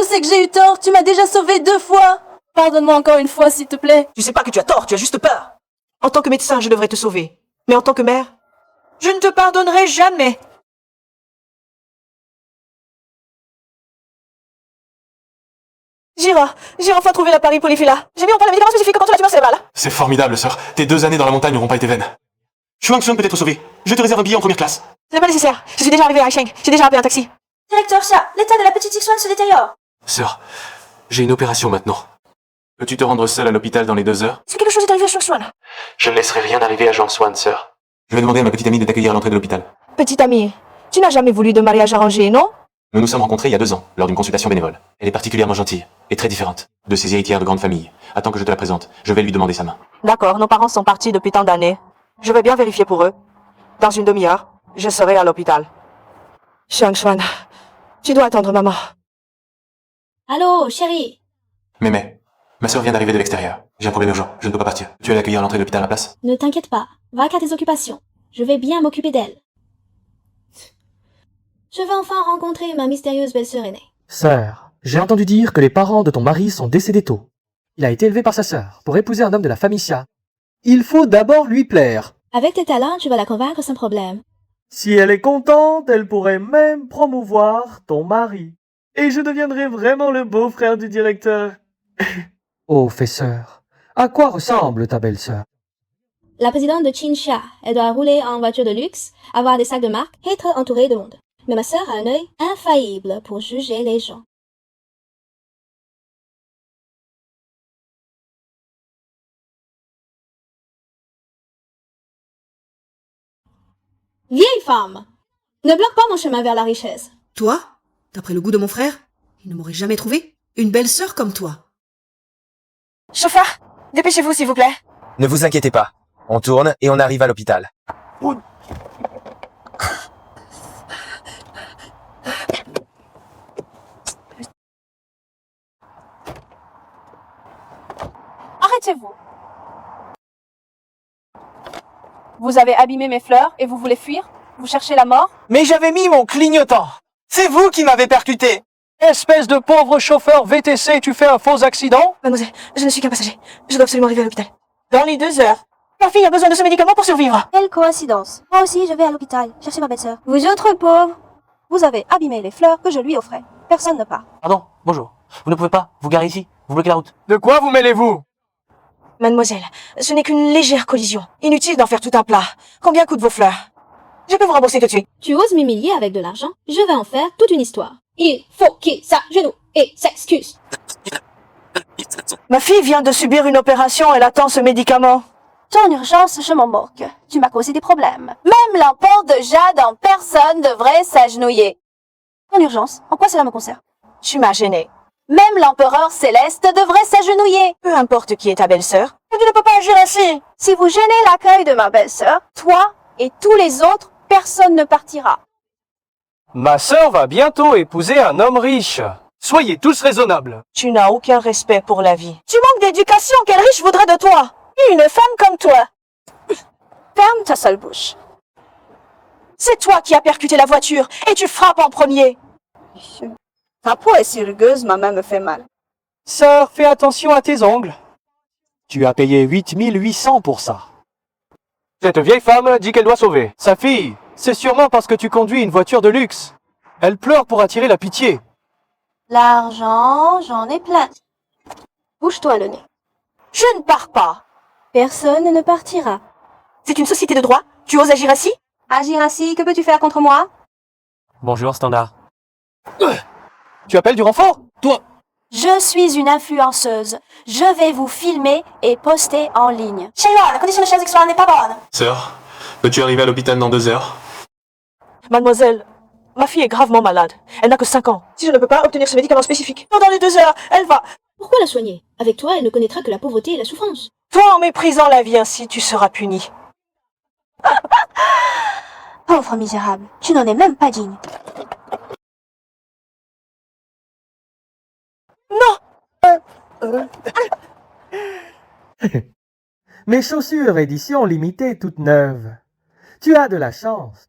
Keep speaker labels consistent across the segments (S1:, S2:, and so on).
S1: sais que j'ai eu tort, tu m'as déjà sauvé 2 fois. Pardonne-moi encore une fois, s'il te plaît.
S2: Tu sais pas que tu as tort, tu as juste peur. En tant que médecin, je devrais te sauver. Mais en tant que mère, je ne te pardonnerai jamais. J'ai enfin trouvé la Paris Polyphila. J'ai mis en place le médicament spécifique contre la tumeur cérébrale.
S3: C'est formidable, sœur. Tes 2 années dans la montagne n'auront pas été vaines. Shuang peut être sauvé. Je te réserve un billet en première classe.
S2: Ce n'est pas nécessaire. Je suis déjà arrivé à Haisheng. J'ai déjà appelé un taxi.
S1: Directeur Xia, l'état de la petite Xixuan se détériore.
S3: Sœur, j'ai une opération maintenant. Peux-tu te rendre seule à l'hôpital dans les 2 heures?
S2: Est-ce que quelque chose est arrivé à Shuang?
S3: Je ne laisserai rien arriver à Jiangxuan, sœur. Je vais demander à ma petite amie de t'accueillir à l'entrée de l'hôpital.
S2: Petite amie, tu n'as jamais voulu de mariage arrangé, non?
S3: Nous nous sommes rencontrés il y a 2 ans, lors d'une consultation bénévole. Elle est particulièrement gentille, et très différente, de ses héritières de grande famille. Attends que je te la présente, je vais lui demander sa main.
S2: D'accord, nos parents sont partis depuis tant d'années. Je vais bien vérifier pour eux. Dans une demi-heure, je serai à l'hôpital. Xiangshuan, tu dois attendre maman.
S1: Allô, chérie.
S3: Mémé, ma sœur vient d'arriver de l'extérieur. J'ai un problème urgent, je ne peux pas partir. Tu vas l'accueillir à l'entrée de l'hôpital à la place?
S1: Ne t'inquiète pas, va qu'à tes occupations. Je vais bien m'occuper d'elle. Je vais enfin rencontrer ma mystérieuse belle-sœur aînée.
S4: Sœur, j'ai entendu dire que les parents de ton mari sont décédés tôt. Il a été élevé par sa sœur pour épouser un homme de la famille Xia. Il faut d'abord lui plaire.
S1: Avec tes talents, tu vas la convaincre sans problème.
S4: Si elle est contente, elle pourrait même promouvoir ton mari. Et je deviendrai vraiment le beau-frère du directeur. Oh, sœur, à quoi ressemble ta belle-sœur?
S1: La présidente de Qinxia, elle doit rouler en voiture de luxe, avoir des sacs de marque et être entourée de monde. Mais ma sœur a un œil infaillible pour juger les gens. Vieille femme! Ne bloque pas mon chemin vers la richesse.
S5: Toi, d'après le goût de mon frère, il ne m'aurait jamais trouvé une belle sœur comme toi.
S2: Chauffeur, dépêchez-vous s'il vous plaît.
S6: Ne vous inquiétez pas. On tourne et on arrive à l'hôpital.
S7: Arrêtez-vous. Vous avez abîmé mes fleurs et vous voulez fuir? Vous cherchez la mort?
S8: Mais j'avais mis mon clignotant. C'est vous qui m'avez percuté. Espèce de pauvre chauffeur VTC, tu fais un faux accident?
S2: Mademoiselle, je ne suis qu'un passager. Je dois absolument arriver à l'hôpital. Dans les 2 heures. Ma fille a besoin de ce médicament pour survivre.
S1: Quelle coïncidence. Moi aussi, je vais à l'hôpital chercher ma belle-sœur. Vous autres pauvres, vous avez abîmé les fleurs que je lui offrais. Personne ne part.
S9: Pardon, bonjour. Vous ne pouvez pas vous garer ici. Vous bloquez la route.
S8: De quoi vous mêlez-vous?
S2: Mademoiselle, ce n'est qu'une légère collision. Inutile d'en faire tout un plat. Combien coûtent vos fleurs? Je peux vous rembourser tout de suite.
S1: Tu oses m'humilier avec de l'argent? Je vais en faire toute une histoire. Il faut qu'il s'agenouille et s'excuse.
S2: Ma fille vient de subir une opération, elle attend ce médicament.
S7: Ton urgence, je m'en moque. Tu m'as causé des problèmes. Même l'empereur de Jade en personne devrait s'agenouiller. Ton urgence, en quoi cela me concerne?
S2: Tu m'as gênée.
S7: Même l'empereur céleste devrait s'agenouiller.
S2: Peu importe qui est ta belle-sœur, tu ne peux pas agir ainsi.
S7: Si vous gênez l'accueil de ma belle-sœur, toi et tous les autres, personne ne partira.
S8: Ma sœur va bientôt épouser un homme riche. Soyez tous raisonnables.
S2: Tu n'as aucun respect pour la vie. Tu manques d'éducation, quel riche voudrait de toi? Une femme comme toi.
S7: Ferme ta sale bouche.
S2: C'est toi qui as percuté la voiture et tu frappes en premier.
S7: Ta peau est si rugueuse, ma main me fait mal.
S8: Sœur, fais attention à tes ongles. Tu as payé 8800 pour ça. Cette vieille femme dit qu'elle doit sauver sa fille. C'est sûrement parce que tu conduis une voiture de luxe. Elle pleure pour attirer la pitié.
S1: L'argent, j'en ai plein.
S7: Bouge-toi le nez.
S2: Je ne pars pas.
S1: Personne ne partira.
S2: C'est une société de droit. Tu oses agir ainsi?
S7: Agir ainsi, que peux-tu faire contre moi?
S9: Bonjour, Standard.
S8: Tu appelles du renfort? Toi?
S1: Je suis une influenceuse. Je vais vous filmer et poster en ligne.
S2: Shaila, la condition de chaise sexuelle n'est pas bonne.
S3: Sœur, peux-tu arriver à l'hôpital dans 2 heures?
S2: Mademoiselle, ma fille est gravement malade. Elle n'a que 5 ans. Si je ne peux pas obtenir ce médicament spécifique, dans les 2 heures, elle va...
S1: Pourquoi la soigner? Avec toi, elle ne connaîtra que la pauvreté et la souffrance.
S2: Toi, en méprisant la vie ainsi, tu seras puni.
S1: Pauvre misérable, tu n'en es même pas digne.
S2: Non!
S4: Mes chaussures édition limitée toutes neuves. Tu as de la chance.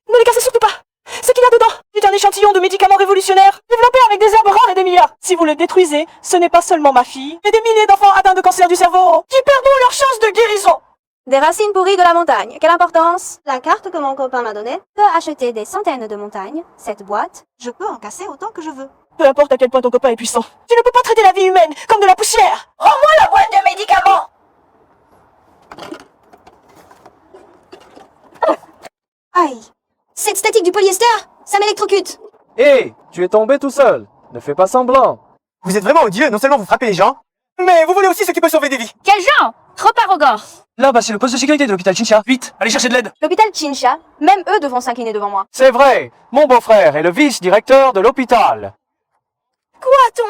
S2: Ne les cassez surtout pas. Ce qu'il y a dedans est un échantillon de médicaments révolutionnaires, développés avec des herbes rares et des milliards. Cynthia, si vous le détruisez, ce n'est pas seulement ma fille, mais des milliers d'enfants atteints de cancer du cerveau qui perdront leur chance de guérison.
S1: Des racines pourries de la montagne. Quelle importance? La carte que mon copain m'a donnée peut acheter des centaines de montagnes. Cette boîte, je peux en casser autant que je veux.
S2: Peu importe à quel point ton copain est puissant, tu ne peux pas traiter la vie humaine comme de la poussière. Rends-moi la boîte de médicaments.
S1: Aïe! Cette statique du polyester, ça m'électrocute!
S8: Hé, tu es tombé tout seul. Ne fais pas semblant.
S6: Vous êtes vraiment odieux, non seulement vous frappez les gens, mais vous voulez aussi ce qui peut sauver des vies.
S7: Quel genre? Trop arrogant.
S8: Là-bas, c'est le poste de sécurité de l'hôpital Chincha. Vite, allez chercher de l'aide.
S1: L'hôpital Chincha, même eux devront s'incliner devant moi.
S8: C'est vrai, mon beau-frère est le vice-directeur de l'hôpital.
S2: Quoi,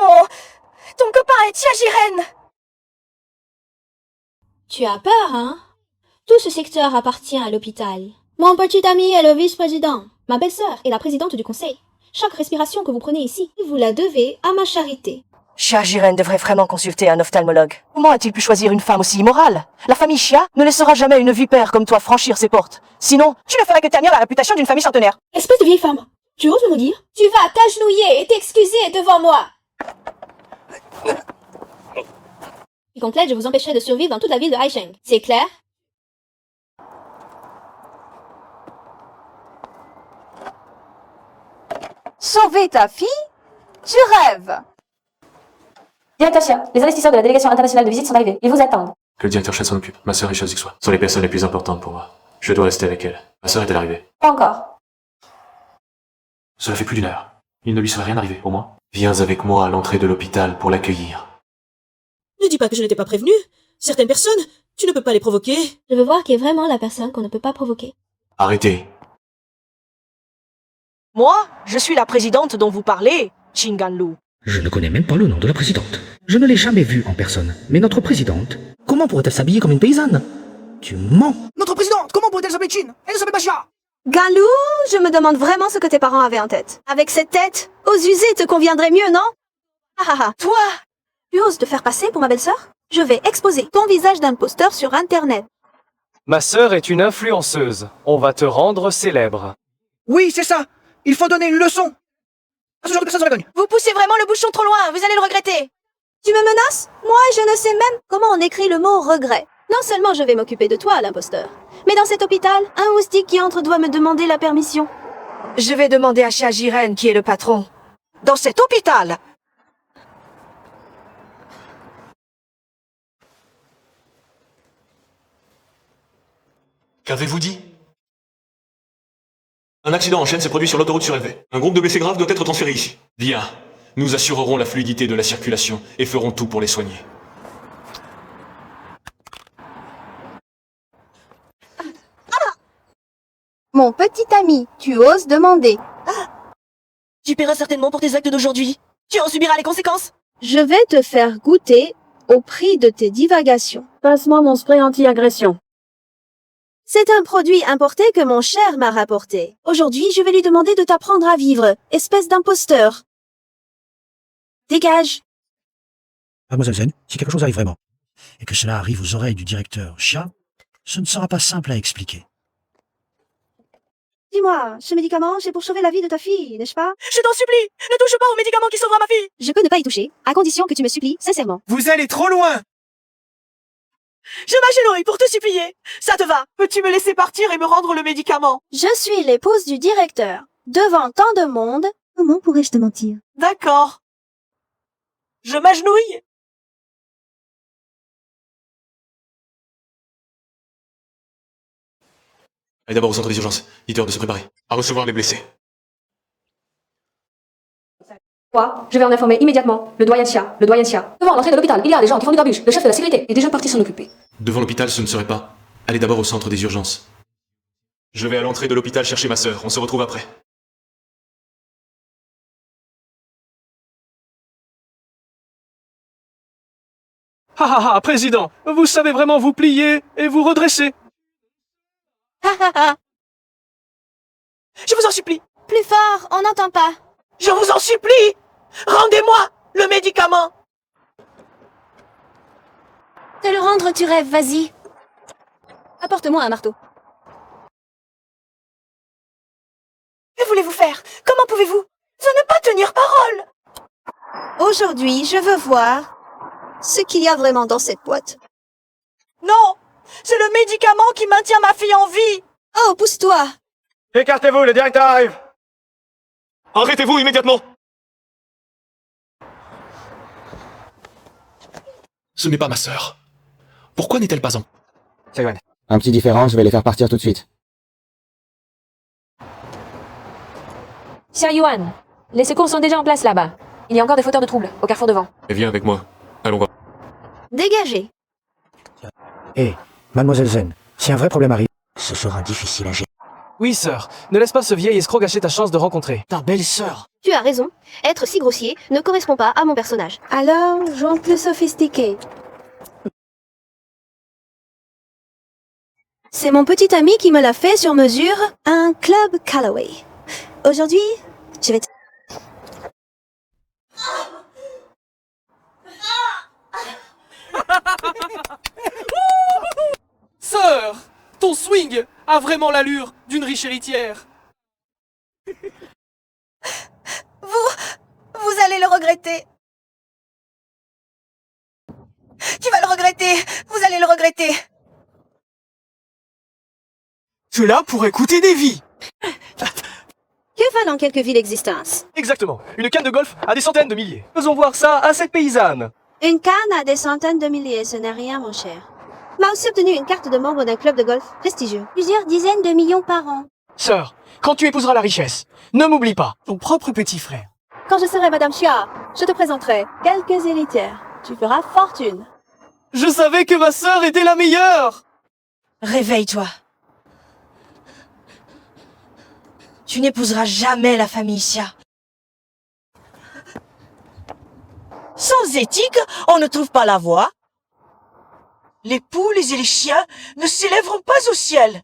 S2: ton copain est Tiajiren?
S1: Tu as peur, hein? Tout ce secteur appartient à l'hôpital. Mon petit ami est le vice-président. Ma belle-sœur est la présidente du conseil. Chaque respiration que vous prenez ici, vous la devez à ma charité.
S2: Chia Jiren devrait vraiment consulter un ophtalmologue. Comment a-t-il pu choisir une femme aussi immorale? La famille Chia ne laissera jamais une vipère comme toi franchir ses portes. Sinon, tu ne ferais que ternir la réputation d'une famille centenaire.
S1: Espèce de vieille femme, tu oses me maudire? Tu vas t'agenouiller et t'excuser devant moi. Et complète, je vous empêcherai de survivre dans toute la ville de Haisheng. C'est clair?
S7: Sauver ta fille? Tu rêves.
S10: Directeur Chia, les investisseurs de la délégation internationale de visite sont arrivés. Ils vous attendent.
S3: Que le directeur Chen s'en occupe. Ma sœur et Shazixua sont les personnes les plus importantes pour moi. Je dois rester avec elle. Ma sœur est-elle arrivée?
S10: Pas encore.
S3: Cela fait plus d'une heure. Il ne lui serait rien arrivé, au moins. Viens avec moi à l'entrée de l'hôpital pour l'accueillir.
S5: Ne dis pas que je n'étais pas prévenu. Certaines personnes, tu ne peux pas les provoquer.
S1: Je veux voir qui est vraiment la personne qu'on ne peut pas provoquer.
S3: Arrêtez.
S2: Moi, je suis la présidente dont vous parlez, Chinganlu.
S11: Je ne connais même pas le nom de la présidente. Je ne l'ai jamais vue en personne. Mais notre présidente, comment pourrait-elle s'habiller comme une paysanne? Tu mens.
S5: Notre présidente, comment pourrait-elle s'appeler Chin? Elle ne s'appelle pas Chia.
S1: Galou, je me demande vraiment ce que tes parents avaient en tête. Avec cette tête, aux usées te conviendrait mieux, non? Ah ah ah, toi! Tu oses te faire passer pour ma belle-sœur? Je vais exposer ton visage d'imposteur sur Internet.
S8: Ma sœur est une influenceuse. On va te rendre célèbre.
S5: Oui, c'est ça. Il faut donner une leçon à ce genre de personnes sur la cogne.
S2: Vous poussez vraiment le bouchon trop loin, vous allez le regretter.
S1: Tu me menaces? Moi, je ne sais même comment on écrit le mot regret. Non seulement je vais m'occuper de toi, l'imposteur, mais dans cet hôpital, un moustique qui entre doit me demander la permission.
S2: Je vais demander à Chia Jiren qui est le patron. Dans cet hôpital!
S3: Qu'avez-vous dit? Un accident en chaîne s'est produit sur l'autoroute surélevée. Un groupe de blessés graves doit être transféré ici. Bien. Nous assurerons la fluidité de la circulation et ferons tout pour les soigner.
S7: Mon petit ami, tu oses demander.
S2: Tu paieras certainement pour tes actes d'aujourd'hui. Tu en subiras les conséquences.
S1: Je vais te faire goûter au prix de tes divagations. Passe-moi mon spray anti-agression. C'est un produit importé que mon cher m'a rapporté. Aujourd'hui, je vais lui demander de t'apprendre à vivre, espèce d'imposteur. Dégage.
S11: Mademoiselle Zen, si quelque chose arrive vraiment, et que cela arrive aux oreilles du directeur Chia, ce ne sera pas simple à expliquer.
S1: Dis-moi, ce médicament, c'est pour sauver la vie de ta fille, n'est-ce pas?
S2: Je t'en supplie, ne touche pas au médicament qui sauvera ma fille.
S1: Je peux ne pas y toucher, à condition que tu me supplies sincèrement.
S6: Vous allez trop loin.
S2: Je m'agenouille pour te supplier. Ça te va? Peux-tu me laisser partir et me rendre le médicament?
S1: Je suis l'épouse du directeur. Devant tant de monde, comment pourrais-je te mentir?
S2: D'accord. Je m'agenouille.
S3: Allez d'abord au centre des urgences. Dites-leur de se préparer à recevoir les blessés.
S10: Moi, je vais en informer immédiatement le doyen Chia. Devant l'entrée de l'hôpital, il y a des gens qui font du grabuge. Le chef de la sécurité est déjà parti s'en occuper.
S3: Devant l'hôpital, ce ne serait pas. Allez d'abord au centre des urgences. Je vais à l'entrée de l'hôpital chercher ma sœur. On se retrouve après.
S8: Ah ah ah, président, vous savez vraiment vous plier et vous redresser.
S2: Je vous en supplie.
S1: Plus fort, on n'entend pas.
S2: Je vous en supplie. Rendez-moi le médicament.
S1: Te le rendre, tu rêves, vas-y. Apporte-moi un marteau.
S2: Que voulez-vous faire? Comment pouvez-vous? Ne pas tenir parole.
S1: Aujourd'hui, je veux voir ce qu'il y a vraiment dans cette boîte.
S2: Non! C'est le médicament qui maintient ma fille en vie!
S1: Oh, pousse-toi!
S8: Écartez-vous, le directeur arrive.
S3: Arrêtez-vous immédiatement! Ce n'est pas ma sœur. Pourquoi n'est-elle pas en...
S8: C'est Yuan.
S6: Un petit différent, je vais les faire partir tout de suite.
S10: Cher Yuan, les secours sont déjà en place là-bas. Il y a encore des fauteurs de troubles au carrefour devant.
S3: Viens avec moi. Allons voir.
S1: Dégagez!
S11: Hé, mademoiselle Zen, si un vrai problème arrive, ce sera difficile à gérer.
S8: Oui, sœur. Ne laisse pas ce vieil escroc gâcher ta chance de rencontrer
S11: Ta belle-sœur.
S1: Tu as raison. Être si grossier ne correspond pas à mon personnage. Alors, jouons plus sophistiqué. C'est mon petit ami qui me l'a fait sur mesure, un club Callaway. Aujourd'hui, je vais...
S8: Sœur, ton swing a vraiment l'allure d'une riche héritière.
S2: Vous allez le regretter. Tu vas le regretter. Vous allez le regretter.
S8: Cela pourrait coûter des vies.
S1: Que valent quelques villes existences?
S8: Exactement. Une canne de golf à des centaines de milliers. Faisons voir ça à cette paysanne.
S1: Une canne à des centaines de milliers, ce n'est rien, mon cher. M'a aussi obtenu une carte de membre d'un club de golf prestigieux. Plusieurs dizaines de millions par an.
S8: Sœur, quand tu épouseras la richesse, ne m'oublie pas, ton propre petit frère.
S1: Quand je serai Madame Chia, je te présenterai quelques héritières. Tu feras fortune.
S8: Je savais que ma sœur était la meilleure.
S2: Réveille-toi. Tu n'épouseras jamais la famille Xia. Sans éthique, on ne trouve pas la voie. Les poules et les chiens ne s'élèveront pas au ciel.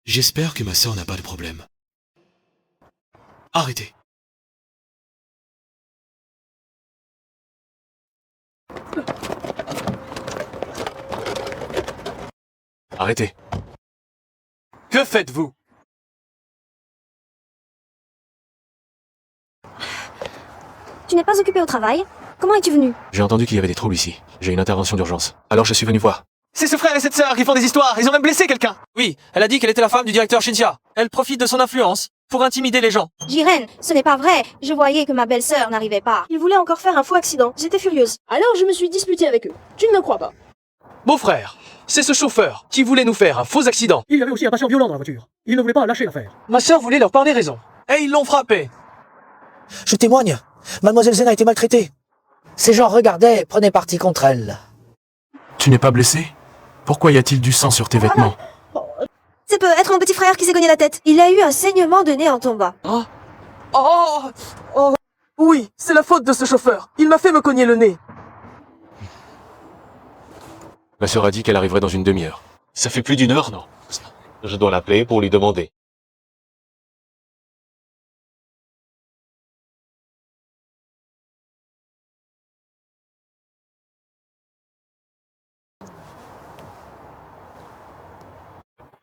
S3: J'espère que ma sœur n'a pas de problème. Arrêtez. Arrêtez.
S8: Que faites-vous?
S1: Tu n'es pas occupé au travail? Comment es-tu venu?
S3: J'ai entendu qu'il y avait des troubles ici. J'ai une intervention d'urgence. Alors je suis venu voir.
S8: C'est ce frère et cette sœur qui font des histoires. Ils ont même blessé quelqu'un. Oui, elle a dit qu'elle était la femme du directeur Shinxia. Elle profite de son influence pour intimider les gens.
S1: Jiren, ce n'est pas vrai. Je voyais que ma belle-sœur n'arrivait pas. Ils voulaient encore faire un faux accident. J'étais furieuse. Alors je me suis disputée avec eux. Tu ne me crois pas?
S8: Beau-frère, c'est ce chauffeur qui voulait nous faire un faux accident.
S4: Il y avait aussi un patient violent dans la voiture. Il ne voulait pas lâcher l'affaire.
S8: Ma sœur voulait leur parler raison. Et ils l'ont frappé.
S11: Je témoigne. Mademoiselle Zen a été maltraitée. Ces gens regardaient et prenaient parti contre elle.
S3: Tu n'es pas blessé? Pourquoi y a-t-il du sang sur tes vêtements?
S1: C'est peut être mon petit frère qui s'est cogné la tête. Il a eu un saignement de nez en tombant.
S8: Oh, oui, c'est la faute de ce chauffeur. Il m'a fait me cogner le nez.
S3: Ma sœur a dit qu'elle arriverait dans une demi-heure. Ça fait plus d'une heure, non? Je dois l'appeler pour lui demander.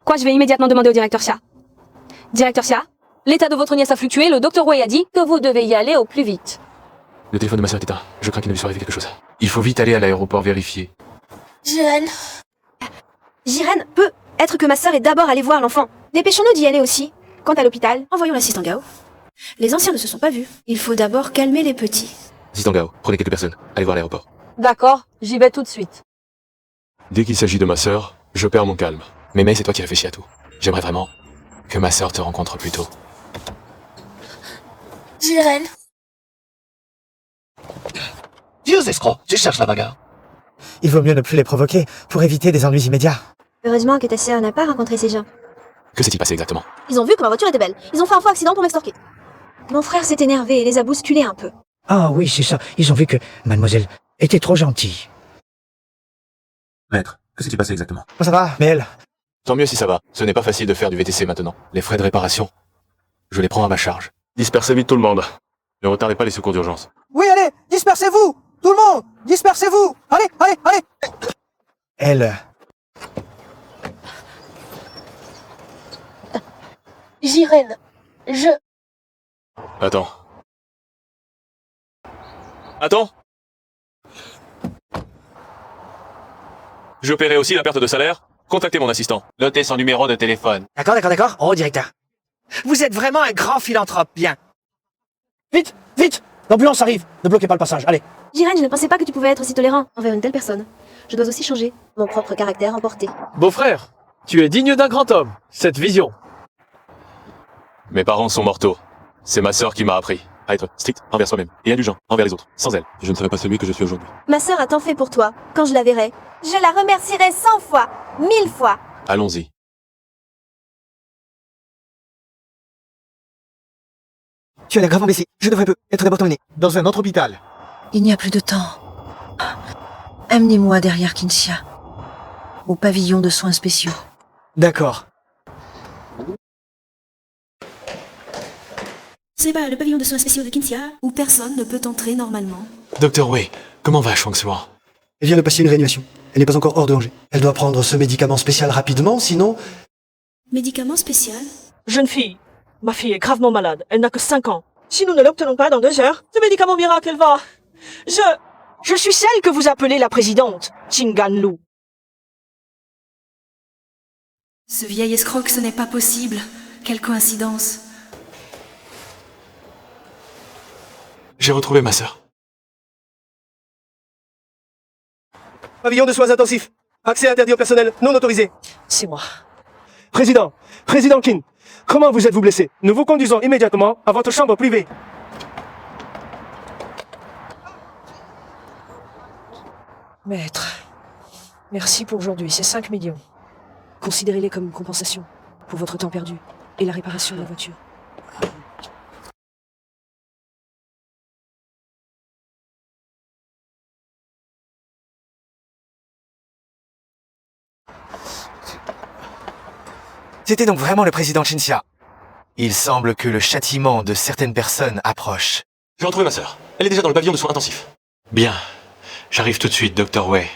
S10: Quoi, je vais immédiatement demander au directeur Xia. Directeur Xia, l'état de votre nièce a fluctué, le docteur Wei a dit que vous devez y aller au plus vite.
S3: Le téléphone de ma sœur est éteint. Je crains qu'il ne lui soit arrivé quelque chose. Il faut vite aller à l'aéroport vérifier.
S1: Jiren peut être que ma sœur est d'abord allée voir l'enfant. Dépêchons-nous d'y aller aussi. Quant à l'hôpital, envoyons l'assistant Gao. Les anciens ne se sont pas vus. Il faut d'abord calmer les petits.
S3: Assistant Gao, prenez quelques personnes. Allez voir l'aéroport.
S10: D'accord, j'y vais tout de suite.
S3: Dès qu'il s'agit de ma sœur, je perds mon calme. Mais Mei, c'est toi qui réfléchis à tout. J'aimerais vraiment que ma sœur te rencontre plus tôt.
S2: Jiren.
S11: Dieu escroc, tu cherches la bagarre. Il vaut mieux ne plus les provoquer pour éviter des ennuis immédiats.
S1: Heureusement que ta sœur n'a pas rencontré ces gens.
S3: Que s'est-il passé exactement?
S1: Ils ont vu que ma voiture était belle. Ils ont fait un faux accident pour m'extorquer. Mon frère s'est énervé et les a bousculés un peu.
S11: Ah oui, c'est ça. Ils ont vu que mademoiselle était trop gentille.
S3: Maître, que s'est-il passé exactement?
S11: Ça va, mais elle...
S3: Tant mieux si ça va. Ce n'est pas facile de faire du VTC maintenant. Les frais de réparation, je les prends à ma charge. Dispersez vite tout le monde. Ne retardez pas les secours d'urgence.
S11: Oui, allez, dispersez-vous. Tout le monde, dispersez-vous. Allez, allez, allez. Elle...
S7: Jiren,
S3: Attends. Attends. Je paierai aussi la perte de salaire. Contactez mon assistant.
S6: Notez son numéro de téléphone.
S11: D'accord. Oh, directeur. Vous êtes vraiment un grand philanthrope, bien.
S8: Vite, vite! L'ambulance arrive. Ne bloquez pas le passage, allez.
S1: Jiren, je ne pensais pas que tu pouvais être aussi tolérant envers une telle personne. Je dois aussi changer mon propre caractère emporté.
S8: Beau-frère, tu es digne d'un grand homme. Cette vision.
S3: Mes parents sont mortaux. C'est ma sœur qui m'a appris à être strict envers soi-même et indulgent envers les autres. Sans elle, je ne serais pas celui que je suis aujourd'hui.
S1: Ma sœur a tant fait pour toi. Quand je la verrai, je la remercierai 100 fois, 1000 fois.
S3: Allons-y.
S11: Tu as l'air gravement blessé. Je devrais être d'abord emmené dans un autre hôpital.
S5: Il n'y a plus de temps. Amenez-moi derrière Kinshia, au pavillon de soins spéciaux.
S11: D'accord.
S5: C'est pas le pavillon de soins spéciaux de Kinshia, où personne ne peut entrer normalement.
S3: Docteur Wei, comment va Shuang Xuan?
S11: Elle vient de passer une réanimation. Elle n'est pas encore hors de danger. Elle doit prendre ce médicament spécial rapidement, sinon...
S5: Médicament spécial?
S2: Jeune fille, ma fille est gravement malade. Elle n'a que 5 ans. Si nous ne l'obtenons pas dans 2 heures, ce médicament miracle, elle va... Je suis celle que vous appelez la présidente, Chingan Lu.
S5: Ce vieil escroc, ce n'est pas possible. Quelle coïncidence.
S3: J'ai retrouvé ma sœur.
S11: Pavillon de soins intensifs. Accès interdit au personnel non autorisé.
S2: C'est moi.
S8: Président Qin, comment vous êtes-vous blessé? Nous vous conduisons immédiatement à votre chambre privée.
S2: Maître, merci pour aujourd'hui, c'est 5 millions. Considérez-les comme une compensation pour votre temps perdu et la réparation de la voiture.
S6: C'était donc vraiment le président Kinshia. Il semble que le châtiment de certaines personnes approche.
S3: J'ai retrouvé ma sœur. Elle est déjà dans le pavillon de soins intensifs. Bien. J'arrive tout de suite, Dr. Wei.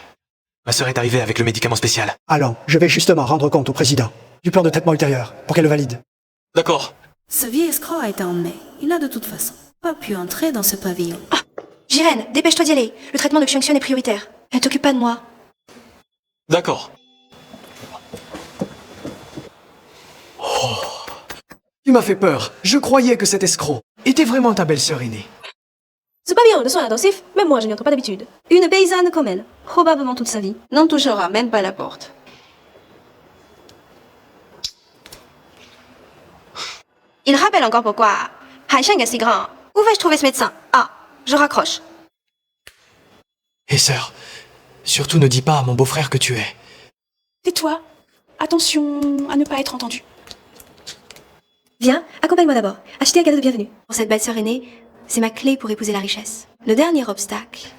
S6: Ma sœur est arrivée avec le médicament spécial.
S11: Allons, je vais justement rendre compte au président du plan de traitement ultérieur pour qu'elle le valide.
S3: D'accord.
S5: Ce vieil escroc a été emmené. Il n'a de toute façon pas pu entrer dans ce pavillon.
S1: Jiren, dépêche-toi d'y aller. Le traitement de Xiangxian est prioritaire. Ne t'occupe pas de moi.
S3: D'accord.
S11: Tu m'as fait peur. Je croyais que cet escroc était vraiment ta belle-sœur aînée.
S1: Ce pavillon de soins intensifs, même moi je n'y entre pas d'habitude. Une paysanne comme elle, probablement toute sa vie, n'en touchera même pas la porte. Il rappelle encore pourquoi Haisheng est si grand. Où vais-je trouver ce médecin? Ah, je raccroche.
S11: Et sœur, surtout ne dis pas à mon beau-frère que tu es.
S10: Tais-toi. Attention à ne pas être entendu.
S1: Viens, accompagne-moi d'abord. Acheter un cadeau de bienvenue. Pour cette belle-sœur aînée, c'est ma clé pour épouser la richesse. Le dernier obstacle.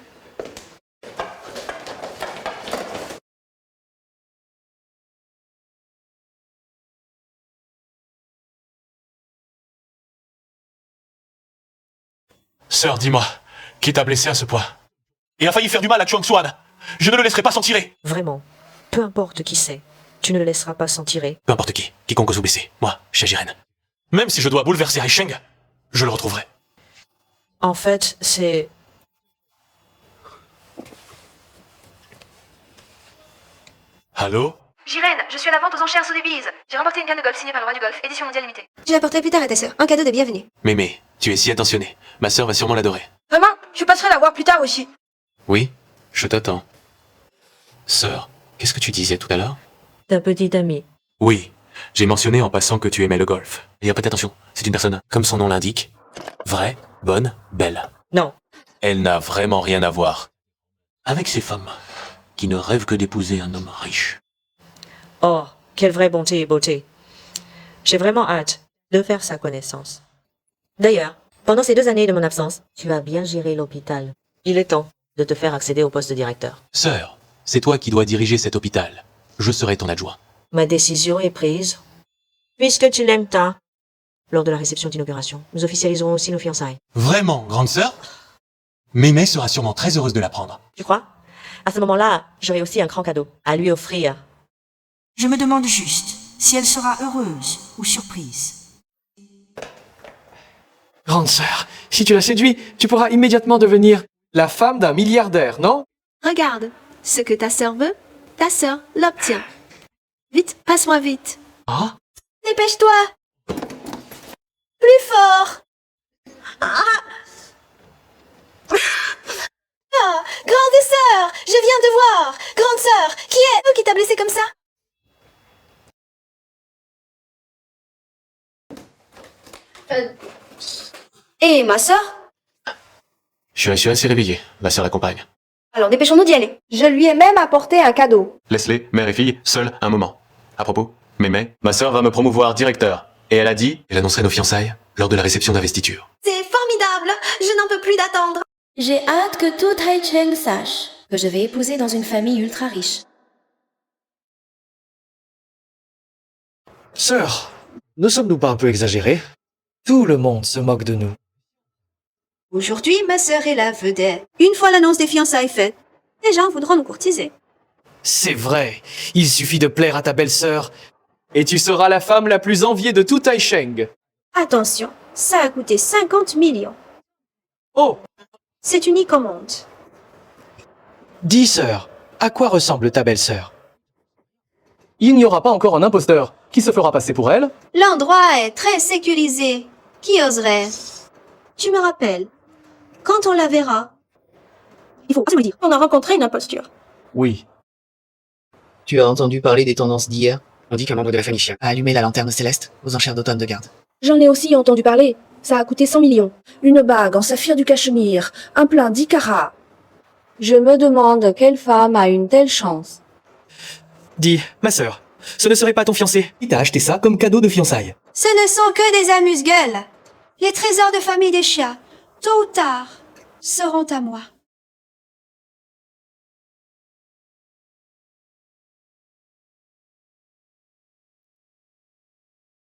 S3: Sœur, dis-moi, qui t'a blessé à ce point? Il a failli faire du mal à Chuang Xuan. Je ne le laisserai pas s'en tirer.
S2: Vraiment, peu importe qui c'est, tu ne le laisseras pas s'en tirer.
S3: Peu importe qui, quiconque ose vous blesser. Moi, chez Jiren. Même si je dois bouleverser Haisheng, je le retrouverai.
S2: En fait, c'est...
S3: Allô?
S1: Jiren, je suis à la vente aux enchères sous Sotheby's. J'ai remporté une canne de golf signée par le roi du golf, édition mondiale limitée. J'ai apporté plus tard à ta sœur un cadeau de bienvenue.
S3: Mémé, tu es si attentionnée. Ma sœur va sûrement l'adorer.
S10: Vraiment, je passerai la voir plus tard aussi.
S3: Oui, je t'attends. Sœur, qu'est-ce que tu disais tout à l'heure?
S2: Ta petite amie.
S3: Oui, j'ai mentionné en passant que tu aimais le golf. Et faites attention, c'est une personne, comme son nom l'indique, vraie, bonne, belle.
S2: Non.
S3: Elle n'a vraiment rien à voir avec ces femmes qui ne rêvent que d'épouser un homme riche.
S2: Oh, quelle vraie bonté et beauté. J'ai vraiment hâte de faire sa connaissance. D'ailleurs, pendant ces 2 années de mon absence, tu as bien géré l'hôpital. Il est temps de te faire accéder au poste de directeur.
S3: Sœur, c'est toi qui dois diriger cet hôpital. Je serai ton adjoint.
S2: Ma décision est prise. Puisque tu l'aimes tant, lors de la réception d'inauguration, nous officialiserons aussi nos fiançailles.
S3: Vraiment, grande sœur? Mémé sera sûrement très heureuse de l'apprendre.
S2: Tu crois? À ce moment-là, j'aurai aussi un grand cadeau à lui offrir.
S5: Je me demande juste si elle sera heureuse ou surprise.
S4: Grande sœur, si tu la séduis, tu pourras immédiatement devenir
S8: La femme d'un milliardaire, non?
S1: Regarde, ce que ta sœur veut, ta sœur l'obtient. Vite, passe-moi vite.
S8: Ah?
S1: Dépêche-toi. Plus fort. Ah, grande sœur, je viens de voir. Grande sœur, qui est qui t'a blessé comme ça? Et ma sœur?
S3: Je suis assez réveillé. Ma sœur l'accompagne.
S1: Alors dépêchons-nous d'y aller. Je lui ai même apporté un cadeau.
S3: Laisse-les, mère et fille, seuls un moment. À propos, Mémé, ma sœur va me promouvoir directeur. Et elle a dit qu'elle annoncerait nos fiançailles lors de la réception d'investiture.
S1: C'est formidable. Je n'en peux plus d'attendre.
S12: J'ai hâte que tout Haicheng sache que je vais épouser dans une famille ultra riche.
S6: Sœur, ne sommes-nous pas un peu exagérés? Tout le monde se moque de nous.
S1: Aujourd'hui, ma sœur est la vedette. Une fois l'annonce des fiançailles faite, les gens voudront nous courtiser.
S6: C'est vrai, il suffit de plaire à ta belle-sœur.
S8: Et tu seras la femme la plus enviée de tout Haicheng.
S1: Attention, ça a coûté 50 millions.
S8: Oh!
S1: C'est unique au monde.
S6: Dis, sœur, à quoi ressemble ta belle-sœur?
S8: Il n'y aura pas encore un imposteur qui se fera passer pour elle?
S1: L'endroit est très sécurisé. Qui oserait? Tu me rappelles, quand on la verra, il faut pas se le dire, on a rencontré une imposture.
S8: Oui.
S13: Tu as entendu parler des tendances d'hier? On dit qu'un membre de la famille Xia a allumé la lanterne céleste aux enchères d'automne de garde.
S14: J'en ai aussi entendu parler. Ça a coûté 100 millions. Une bague en saphir du Cachemire, un plein d'10 carats. Je me demande quelle femme a une telle chance.
S6: Dis, ma sœur, ce ne serait pas ton fiancé qui t'a acheté ça comme cadeau de fiançailles?
S1: Ce ne sont que des amuse-gueules. Les trésors de famille des Xia, tôt ou tard, seront à moi.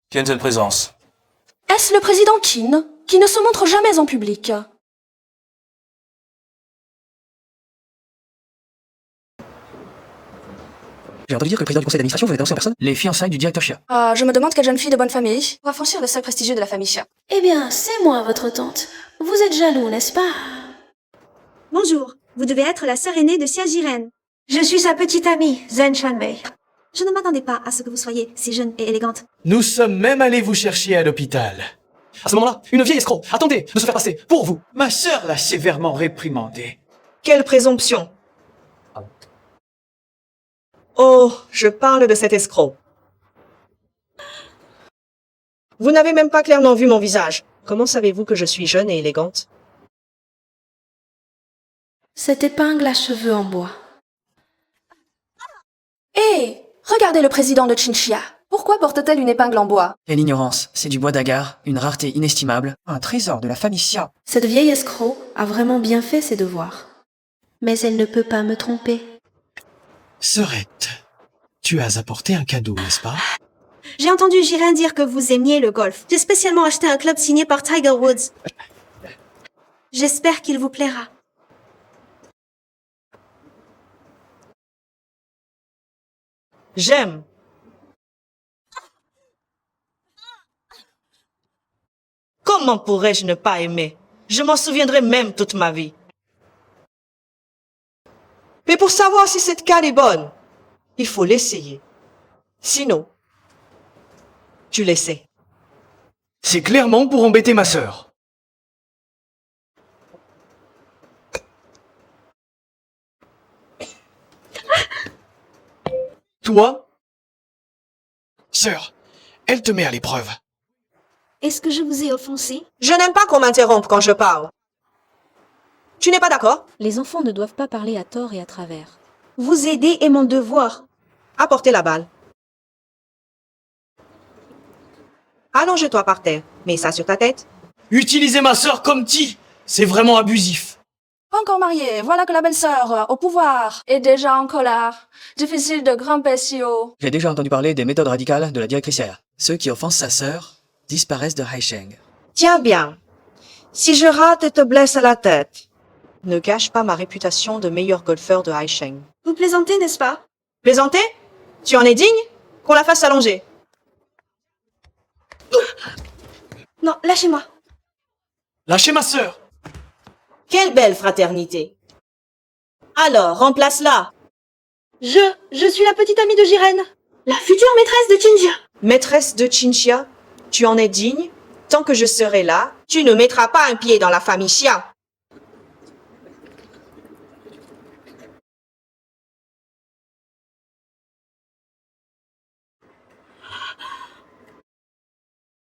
S15: Qui a-t-elle présence?
S10: Est-ce le président Qin, qui ne se montre jamais en public?
S11: J'ai entendu dire que le président du conseil d'administration venait d'annoncer en personne les fiançailles du directeur Xia.
S10: Je me demande quelle jeune fille de bonne famille va franchir le seuil prestigieux de la famille Xia.
S12: Eh bien, c'est moi, votre tante. Vous êtes jaloux, n'est-ce pas?
S1: Bonjour, vous devez être la sœur aînée de Xia Jiren. Je suis sa petite amie, Zhen Shanmei. Je ne m'attendais pas à ce que vous soyez si jeune et élégante.
S6: Nous sommes même allés vous chercher à l'hôpital.
S8: À ce moment-là, une vieille escroc a tenté de se faire passer pour vous.
S16: Ma sœur l'a sévèrement réprimandé.
S2: Quelle présomption! Oh, je parle de cet escroc. Vous n'avez même pas clairement vu mon visage. Comment savez-vous que je suis jeune et élégante?
S12: Cette épingle à cheveux en bois.
S10: Hé, regardez le président de Qinxia. Pourquoi porte-t-elle une épingle en bois?
S11: Quelle ignorance, c'est du bois d'agar, une rareté inestimable, un trésor de la famille Xia.
S12: Cette vieille escroc a vraiment bien fait ses devoirs. Mais elle ne peut pas me tromper.
S6: Sœurette, tu as apporté un cadeau, n'est-ce pas?
S1: J'ai entendu Jiren dire que vous aimiez le golf. J'ai spécialement acheté un club signé par Tiger Woods. J'espère qu'il vous plaira.
S2: J'aime. Comment pourrais-je ne pas aimer? Je m'en souviendrai même toute ma vie. Mais pour savoir si cette canne est bonne, il faut l'essayer. Sinon, tu l'essaies.
S6: C'est clairement pour embêter ma sœur. Toi? Sœur, elle te met à l'épreuve.
S1: Est-ce que je vous ai offensé?
S2: Je n'aime pas qu'on m'interrompe quand je parle. Tu n'es pas d'accord?
S12: Les enfants ne doivent pas parler à tort et à travers.
S1: Vous aider est mon devoir.
S2: Apportez la balle. Allonge-toi par terre. Mets ça sur ta tête.
S6: Utiliser ma sœur comme ti, c'est vraiment abusif.
S10: Encore mariée, voilà que la belle-sœur, au pouvoir, est déjà en colère. Difficile de grimper si haut.
S11: J'ai déjà entendu parler des méthodes radicales de la directrice Xia. Ceux qui offensent sa sœur disparaissent de Haicheng.
S2: Tiens bien. Si je rate et te blesse à la tête, ne gâche pas ma réputation de meilleur golfeur de Haicheng.
S1: Vous plaisantez, n'est-ce pas?
S2: Plaisanter? Tu en es digne? Qu'on la fasse s'allonger.
S1: Non, lâchez-moi.
S6: Lâchez ma sœur.
S2: Quelle belle fraternité. Alors, remplace-la.
S1: Je suis la petite amie de Jiren, la future maîtresse de Chinchia.
S2: Maîtresse de Chinchia, tu en es digne? Tant que je serai là, tu ne mettras pas un pied dans la famille Xia.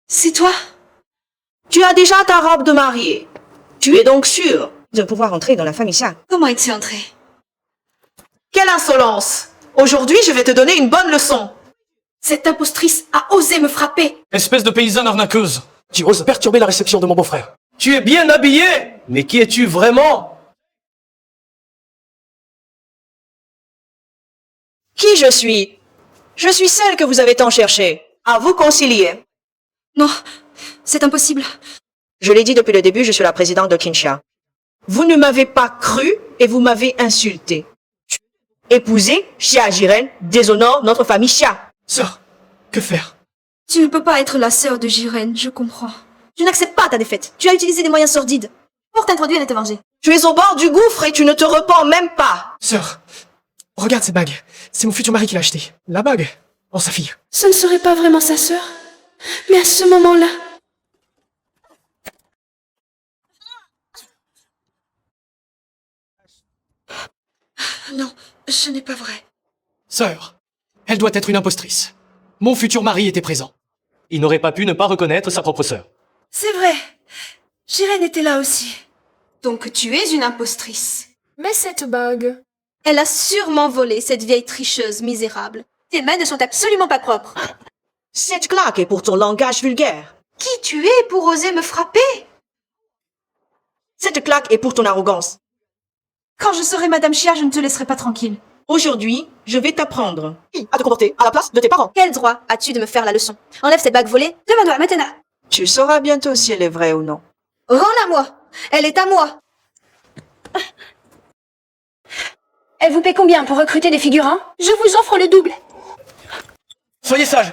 S1: C'est toi?
S2: Tu as déjà ta robe de mariée. Tu es donc sûre de pouvoir entrer dans la famille Xia.
S1: Comment es-tu entrée?
S2: Quelle insolence! Aujourd'hui, je vais te donner une bonne leçon.
S1: Cette impostrice a osé me frapper.
S8: Espèce de paysanne arnaqueuse. Tu oses perturber la réception de mon beau-frère. Tu es bien habillé. Mais qui es-tu vraiment?
S2: Qui je suis? Je suis celle que vous avez tant cherchée. À vous concilier.
S1: Non, c'est impossible.
S2: Je l'ai dit depuis le début, je suis la présidente de Chinchia. Vous ne m'avez pas cru et vous m'avez insulté. Épouser Xia Jiren déshonore notre famille Xia.
S8: Sœur, que faire?
S1: Tu ne peux pas être la sœur de Jiren, je comprends.
S7: Je n'accepte pas ta défaite. Tu as utilisé des moyens sordides pour t'introduire et te venger.
S2: Tu es au bord du gouffre et tu ne te repens même pas.
S8: Sœur, regarde cette bague. C'est mon futur mari qui l'a achetée. La bague en sa fille.
S14: Ce ne serait pas vraiment sa sœur. Mais à ce moment-là... Non, ce n'est pas vrai.
S8: Sœur, elle doit être une impostrice. Mon futur mari était présent. Il n'aurait pas pu ne pas reconnaître sa propre sœur.
S14: C'est vrai. Jiren était là aussi. Donc tu es une impostrice.
S12: Mais cette bague...
S7: Elle a sûrement volé, cette vieille tricheuse misérable. Tes mains ne sont absolument pas propres.
S2: Cette claque est pour ton langage vulgaire.
S7: Qui tu es pour oser me frapper?
S2: Cette claque est pour ton arrogance.
S7: Quand je serai Madame Xia, je ne te laisserai pas tranquille.
S2: Aujourd'hui, je vais t'apprendre à te comporter à la place de tes parents.
S7: Quel droit as-tu de me faire la leçon? Enlève cette bague volée de ma doigt maintenant.
S2: Tu sauras bientôt si elle est vraie ou non.
S7: Rends-la-moi. Elle est à moi. Elle vous paie combien pour recruter des figurants? Je vous offre le double.
S8: Soyez sage.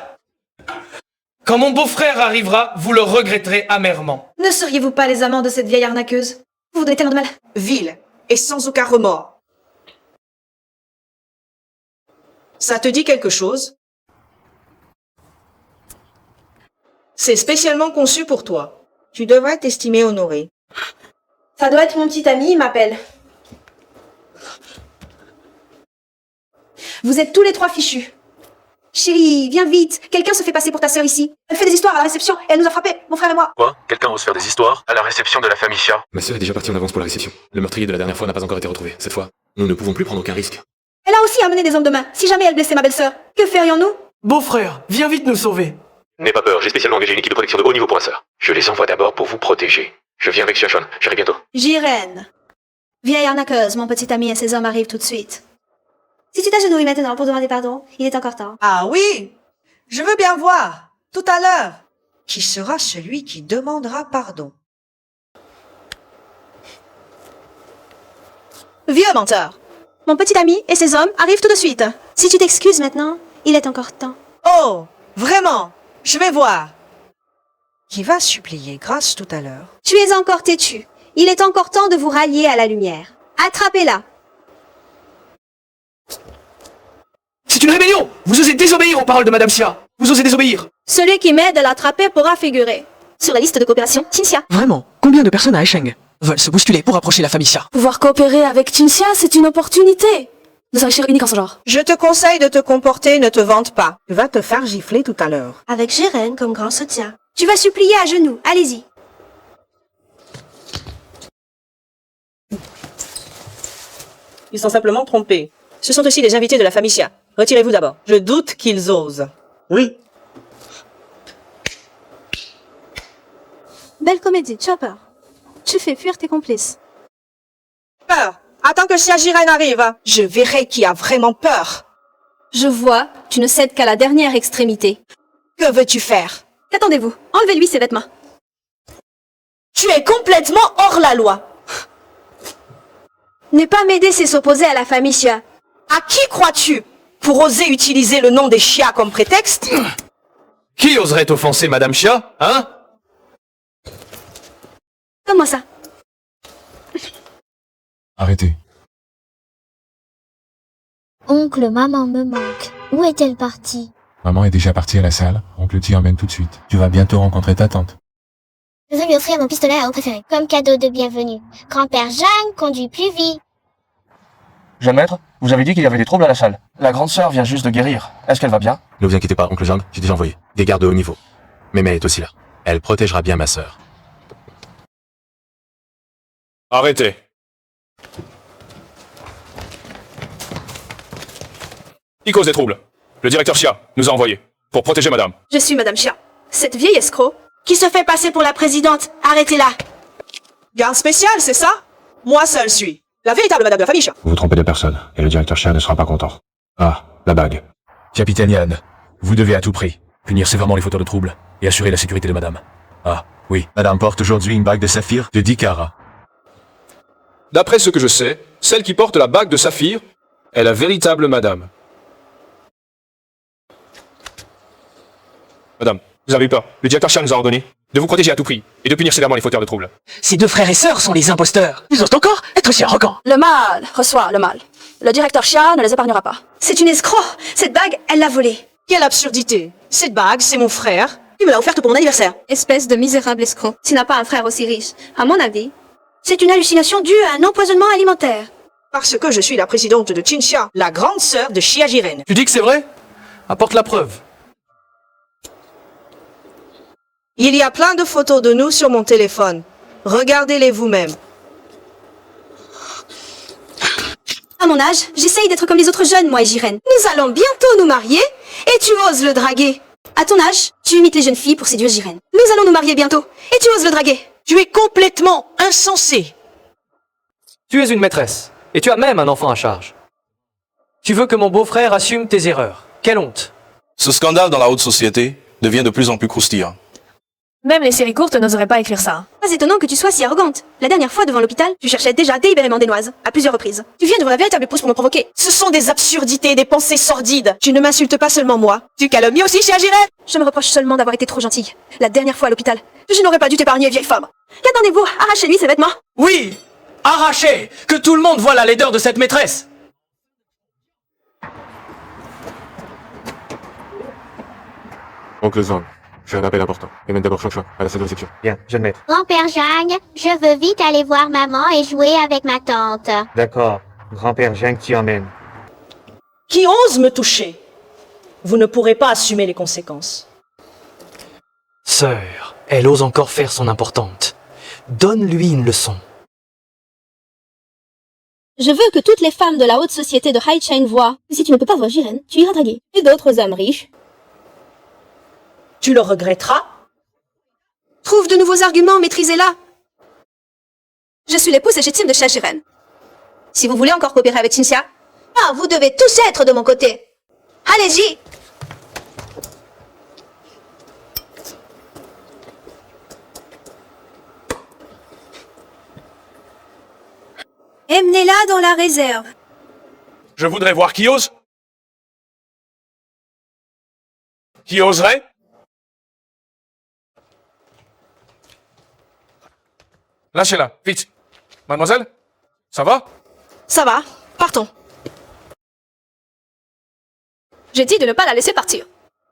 S8: Quand mon beau-frère arrivera, vous le regretterez amèrement.
S7: Ne seriez-vous pas les amants de cette vieille arnaqueuse? Vous vous donnez tellement de mal.
S2: Vil et sans aucun remords. Ça te dit quelque chose? C'est spécialement conçu pour toi. Tu devrais t'estimer honoré.
S1: Ça doit être mon petit ami, il m'appelle.
S7: Vous êtes tous les trois fichus. Chérie, viens vite. Quelqu'un se fait passer pour ta sœur ici. Elle fait des histoires à la réception et elle nous a frappés, mon frère et moi.
S3: Quoi? Quelqu'un ose faire des histoires?
S6: À la réception de la famille Xia.
S3: Ma sœur est déjà partie en avance pour la réception. Le meurtrier de la dernière fois n'a pas encore été retrouvé. Cette fois, nous ne pouvons plus prendre aucun risque.
S7: Elle a aussi amené des hommes de main. Si jamais elle blessait ma belle-sœur, que ferions-nous?
S8: Beau-frère, viens vite nous sauver.
S3: N'aie pas peur, j'ai spécialement engagé une équipe de protection de haut niveau pour ma sœur. Je les envoie d'abord pour vous protéger. Je viens avec Xiaoxuan, j'arrive bientôt.
S7: Jiren. Vieille arnaqueuse, mon petit ami et ses hommes arrivent tout de suite. Si tu t'agenouilles maintenant pour demander pardon, il est encore temps.
S2: Ah oui? Je veux bien voir, tout à l'heure. Qui sera celui qui demandera pardon? Vieux menteur.
S7: Mon petit ami et ses hommes arrivent tout de suite. Si tu t'excuses maintenant, il est encore temps.
S2: Oh, vraiment? Je vais voir. Qui va supplier grâce tout à l'heure?
S7: Tu es encore têtu. Il est encore temps de vous rallier à la lumière. Attrapez-la.
S8: C'est une rébellion. Vous osez désobéir aux paroles de Madame Xia. Vous osez désobéir.
S7: Celui qui m'aide à l'attraper pourra figurer sur la liste de coopération Chinchia.
S6: Vraiment? Combien de personnes à Esheng veulent se bousculer pour approcher la famille Xia?
S10: Pouvoir coopérer avec Chinchia, c'est une opportunité. Nous avons unique en ce genre.
S2: Je te conseille de te comporter, ne te vante pas. Tu vas te faire gifler tout à l'heure.
S1: Avec Jiren comme grand soutien.
S7: Tu vas supplier à genoux. Allez-y.
S2: Ils sont simplement trompés. Ce sont aussi des invités de la famille Xia. Retirez-vous d'abord. Je doute qu'ils osent. Oui.
S7: Belle comédie, Chopper. Tu fais fuir tes complices.
S2: Peur. Attends que Xia Jiren arrive. Je verrai qui a vraiment peur.
S7: Je vois, tu ne cèdes qu'à la dernière extrémité.
S2: Que veux-tu faire?
S7: Qu'attendez-vous? Enlevez-lui ses vêtements.
S2: Tu es complètement hors la loi.
S7: Ne pas m'aider, c'est s'opposer à la famille Xia.
S2: À qui crois-tu? Pour oser utiliser le nom des Xia comme prétexte?
S8: Qui oserait offenser Madame Xia, hein?
S7: Comment ça?
S3: Arrêtez.
S15: Oncle, maman me manque. Où est-elle partie?
S3: Maman est déjà partie à la salle. Oncle t'y emmène tout de suite. Tu vas bientôt rencontrer ta tante.
S15: Je vais lui offrir mon pistolet à eau préféré, comme cadeau de bienvenue. Grand-père Jeanne conduit plus vite.
S8: Jeune maître, vous avez dit qu'il y avait des troubles à la salle. La grande sœur vient juste de guérir. Est-ce qu'elle va bien?
S3: Ne vous inquiétez pas, oncle Zhang, j'ai déjà envoyé. Des gardes de haut niveau. Mémé est aussi là. Elle protégera bien ma sœur.
S17: Arrêtez. Qui cause des troubles? Le directeur Xia nous a envoyés pour protéger madame.
S1: Je suis Madame Xia. Cette vieille escroc qui se fait passer pour la présidente. Arrêtez-la.
S18: Garde spéciale, c'est ça? Moi seul suis la véritable madame de la famille Xia.
S3: Vous vous trompez de personne, et le directeur Xia ne sera pas content. Ah, la bague.
S17: Capitaine Yan, vous devez à tout prix punir sévèrement les fauteurs de troubles et assurer la sécurité de madame. Ah, oui.
S3: Madame porte aujourd'hui une bague de saphir de 10 carats.
S17: D'après ce que je sais, celle qui porte la bague de saphir est la véritable madame. Madame, vous avez eu peur. Le directeur Xia nous a ordonné de vous protéger à tout prix et de punir sévèrement les fauteurs de troubles.
S18: Ces deux frères et sœurs sont les imposteurs. Ils osent encore être si arrogants.
S14: Le mal reçoit le mal. Le directeur Xia ne les épargnera pas.
S1: C'est une escroc. Cette bague, elle l'a volée.
S18: Quelle absurdité. Cette bague, c'est mon frère. Il me l'a offerte pour mon anniversaire.
S1: Espèce de misérable escroc. Tu n'as pas un frère aussi riche. À mon avis, c'est une hallucination due à un empoisonnement alimentaire.
S18: Parce que je suis la présidente de Qinxia, la grande sœur de Xia Jiren.
S8: Tu dis que c'est vrai? Apporte la preuve.
S18: Il y a plein de photos de nous sur mon téléphone. Regardez-les vous-même.
S1: À mon âge, j'essaye d'être comme les autres jeunes, moi et Jiren. Nous allons bientôt nous marier et tu oses le draguer. À ton âge, tu imites les jeunes filles pour séduire Jiren. Nous allons nous marier bientôt et tu oses le draguer.
S18: Tu es complètement insensé.
S8: Tu es une maîtresse, et tu as même un enfant à charge. Tu veux que mon beau-frère assume tes erreurs. Quelle honte.
S17: Ce scandale dans la haute société devient de plus en plus croustillant.
S10: Même les séries courtes n'oseraient pas écrire ça.
S1: Pas étonnant que tu sois si arrogante. La dernière fois devant l'hôpital, tu cherchais déjà délibérément des noises, à plusieurs reprises. Tu viens devant la véritable épouse pour me provoquer.
S18: Ce sont des absurdités, des pensées sordides. Tu ne m'insultes pas seulement moi, tu calomnies aussi Xia Jiren.
S1: Je me reproche seulement d'avoir été trop gentille. La dernière fois à l'hôpital, je n'aurais pas dû t'épargner, vieille femme. Qu'attendez-vous? Arrachez-lui ses vêtements.
S8: Oui! Arrachez! Que tout le monde voie la laideur de cette maîtresse!
S3: Oncle Zhang, j'ai un appel important. Emmène d'abord Chuan à la salle de réception.
S8: Bien, jeune maître.
S15: Grand-père Jeanne, je veux vite aller voir maman et jouer avec ma tante.
S8: D'accord. Grand-père Jeanne t'y emmène.
S18: Qui ose me toucher? Vous ne pourrez pas assumer les conséquences.
S8: Sœur, elle ose encore faire son importante. Donne-lui une leçon.
S1: Je veux que toutes les femmes de la haute société de High Chain voient que si tu ne peux pas voir Jiren, tu iras draguer. Et d'autres hommes riches.
S18: Tu le regretteras?
S1: Trouve de nouveaux arguments, maîtrisez-la. Je suis l'épouse légitime de Xia Jiren. Si vous voulez encore coopérer avec Qinxia, vous devez tous être de mon côté. Allez-y. Emmenez-la dans la réserve.
S17: Je voudrais voir qui ose. Qui oserait? Lâchez-la, vite. Mademoiselle, ça va?
S10: Ça va, partons. J'ai dit de ne pas la laisser partir.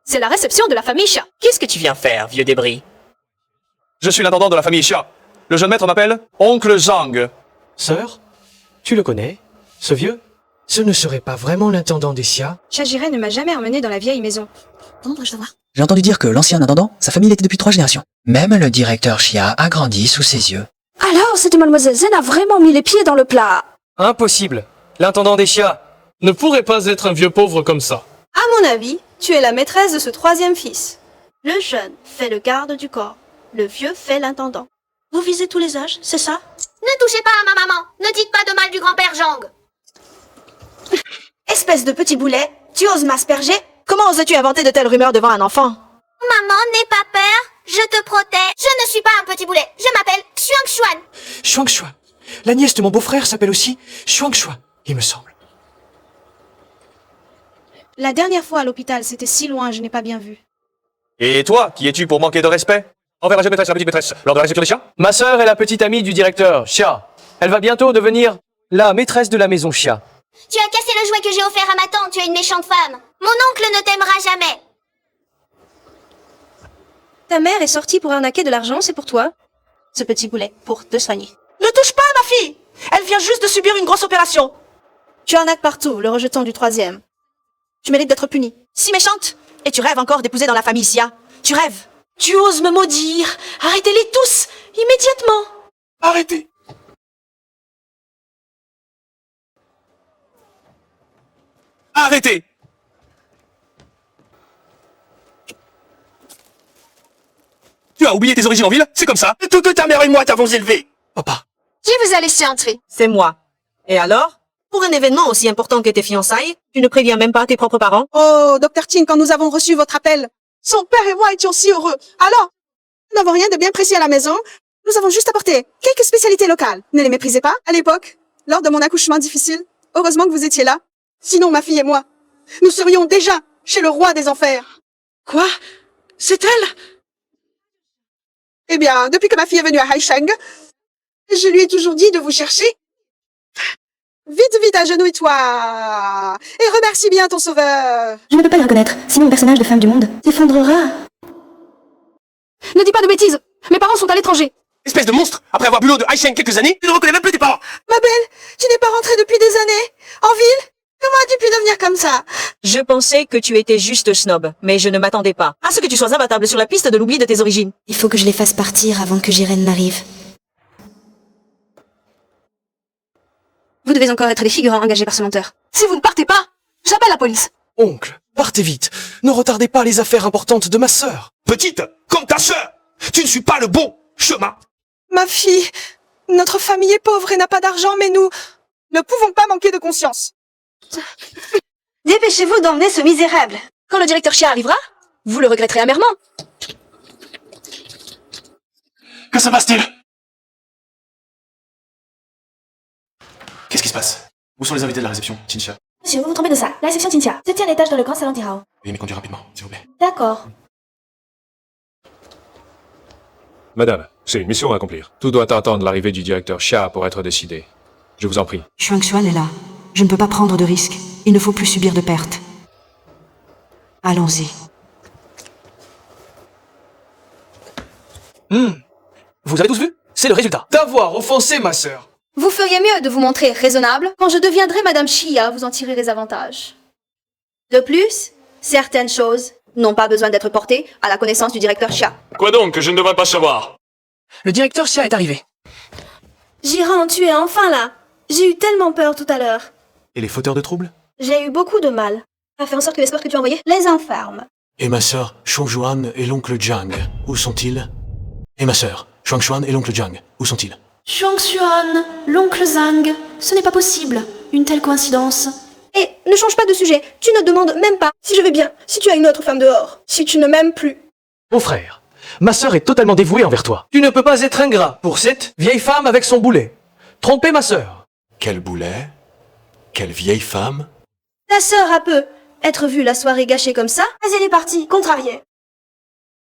S10: C'est la réception de la famille Xia.
S18: Qu'est-ce que tu viens faire, vieux débris?
S17: Je suis l'intendant de la famille Xia. Le jeune maître m'appelle Oncle Zhang.
S8: Sœur, tu le connais? Ce vieux? Ce ne serait pas vraiment l'intendant des Xia?
S10: Xia Jiren ne m'a jamais emmené dans la vieille maison.
S1: Comment dois-je savoir?
S13: J'ai entendu dire que l'ancien intendant, sa famille l'était depuis 3 générations. Même le directeur Xia a grandi sous ses yeux.
S14: Alors, cette mademoiselle Zen a vraiment mis les pieds dans le plat.
S8: Impossible. L'intendant des Xia
S17: ne pourrait pas être un vieux pauvre comme ça.
S1: À mon avis, tu es la maîtresse de ce troisième fils. Le jeune fait le garde du corps. Le vieux fait l'intendant. Vous visez tous les âges, c'est ça?
S15: Ne touchez pas à ma maman. Ne dites pas de mal du grand-père Zhang.
S1: Espèce de petit boulet, tu oses m'asperger?
S18: Comment oses-tu inventer de telles rumeurs devant un enfant?
S15: Maman, n'aie pas peur. Je te protège. Je ne suis pas un petit boulet. Je m'appelle Xuan.
S8: Xuan. La nièce de mon beau-frère s'appelle aussi Xuan, il me semble.
S10: La dernière fois à l'hôpital, c'était si loin, je n'ai pas bien vu.
S17: Et toi, qui es-tu pour manquer de respect envers la jeune maîtresse, la petite maîtresse, lors de la réception des Xia?
S8: Ma sœur est la petite amie du directeur, Xia. Elle va bientôt devenir la maîtresse de la maison Xia.
S15: Tu as cassé le jouet que j'ai offert à ma tante, tu es une méchante femme. Mon oncle ne t'aimera jamais.
S12: Ta mère est sortie pour arnaquer de l'argent, c'est pour toi. Ce petit boulet, pour te soigner.
S18: Ne touche pas à ma fille! Elle vient juste de subir une grosse opération.
S12: Tu arnaques partout, le rejetant du 3e. Tu mérites d'être puni.
S18: Si méchante! Et tu rêves encore d'épouser dans la famille Xia. Tu rêves. Tu oses me maudire. Arrêtez-les tous, immédiatement.
S3: Arrêtez! Arrêtez! Tu as oublié tes origines en ville? C'est comme ça. Tout que ta mère et moi t'avons élevé. Papa.
S7: Qui vous a laissé entrer?
S2: C'est moi. Et alors? Pour un événement aussi important que tes fiançailles, tu ne préviens même pas tes propres parents?
S19: Oh, Dr. Tin, quand nous avons reçu votre appel, son père et moi étions si heureux. Alors, nous n'avons rien de bien précis à la maison. Nous avons juste apporté quelques spécialités locales. Ne les méprisez pas. À l'époque, lors de mon accouchement difficile, heureusement que vous étiez là. Sinon, ma fille et moi, nous serions déjà chez le roi des enfers.
S16: Quoi? C'est elle?
S19: Eh bien, depuis que ma fille est venue à Haisheng, je lui ai toujours dit de vous chercher. Vite, vite, agenouille-toi et remercie bien ton sauveur.
S14: Je ne peux pas le reconnaître, sinon mon personnage de femme du monde s'effondrera.
S10: Ne dis pas de bêtises. Mes parents sont à l'étranger.
S3: Espèce de monstre! Après avoir bu l'eau de Haisheng quelques années, tu ne reconnais même plus tes parents!
S19: Ma belle, tu n'es pas rentrée depuis des années en ville? Comment as-tu pu devenir comme ça?
S2: Je pensais que tu étais juste snob, mais je ne m'attendais pas à ce que tu sois imbattable sur la piste de l'oubli de tes origines.
S14: Il faut que je les fasse partir avant que Jiren n'arrive. Vous devez encore être les figurants engagés par ce menteur.
S10: Si vous ne partez pas, j'appelle la police.
S6: Oncle, partez vite. Ne retardez pas les affaires importantes de ma sœur.
S3: Petite, comme ta sœur! Tu ne suis pas le bon chemin!
S19: Ma fille, notre famille est pauvre et n'a pas d'argent, mais nous ne pouvons pas manquer de conscience.
S1: Dépêchez-vous d'emmener ce misérable.
S10: Quand le directeur Xia arrivera, vous le regretterez amèrement.
S3: Que se passe-t-il? Qu'est-ce qui se passe? Où sont les invités de la réception, Tinsha?
S12: Monsieur, vous vous trompez de ça. La réception Tintia. 7e étage dans le grand salon d'Irao.
S3: Oui, mais conduis rapidement, s'il vous plaît.
S12: D'accord.
S17: Madame, j'ai une mission à accomplir. Tout doit attendre l'arrivée du directeur Xia pour être décidé. Je vous en prie.
S5: Xuan est là. Je ne peux pas prendre de risques. Il ne faut plus subir de pertes. Allons-y.
S8: Vous avez tous vu? C'est le résultat.
S16: D'avoir offensé ma sœur.
S12: Vous feriez mieux de vous montrer raisonnable. Quand je deviendrai Madame Xia, vous en tirerez les avantages.
S1: De plus, certaines choses n'ont pas besoin d'être portées à la connaissance du directeur Xia.
S3: Quoi donc que je ne devrais pas savoir?
S8: Le directeur Xia est arrivé.
S12: Jiren, tu es enfin là. J'ai eu tellement peur tout à l'heure.
S3: Et les fauteurs de troubles?
S12: J'ai eu beaucoup de mal à faire en sorte que l'escorte que tu as envoyé
S1: Les enferme.
S3: Et ma sœur, Shuangjuan et l'oncle Jiang, où sont-ils? Et ma sœur, Shuangjuan et l'oncle Jiang, où sont-ils?
S14: Shuangxuan, l'oncle Zhang, ce n'est pas possible. Une telle coïncidence.
S12: Et ne change pas de sujet. Tu ne demandes même pas si je vais bien, si tu as une autre femme dehors, si tu ne m'aimes plus.
S8: Mon frère, ma sœur est totalement dévouée envers toi. Tu ne peux pas être ingrat pour cette vieille femme avec son boulet. Tromper ma sœur.
S3: Quel boulet? Quelle vieille femme?
S12: Ta sœur a peu être vue la soirée gâchée comme ça, mais elle est partie, contrariée.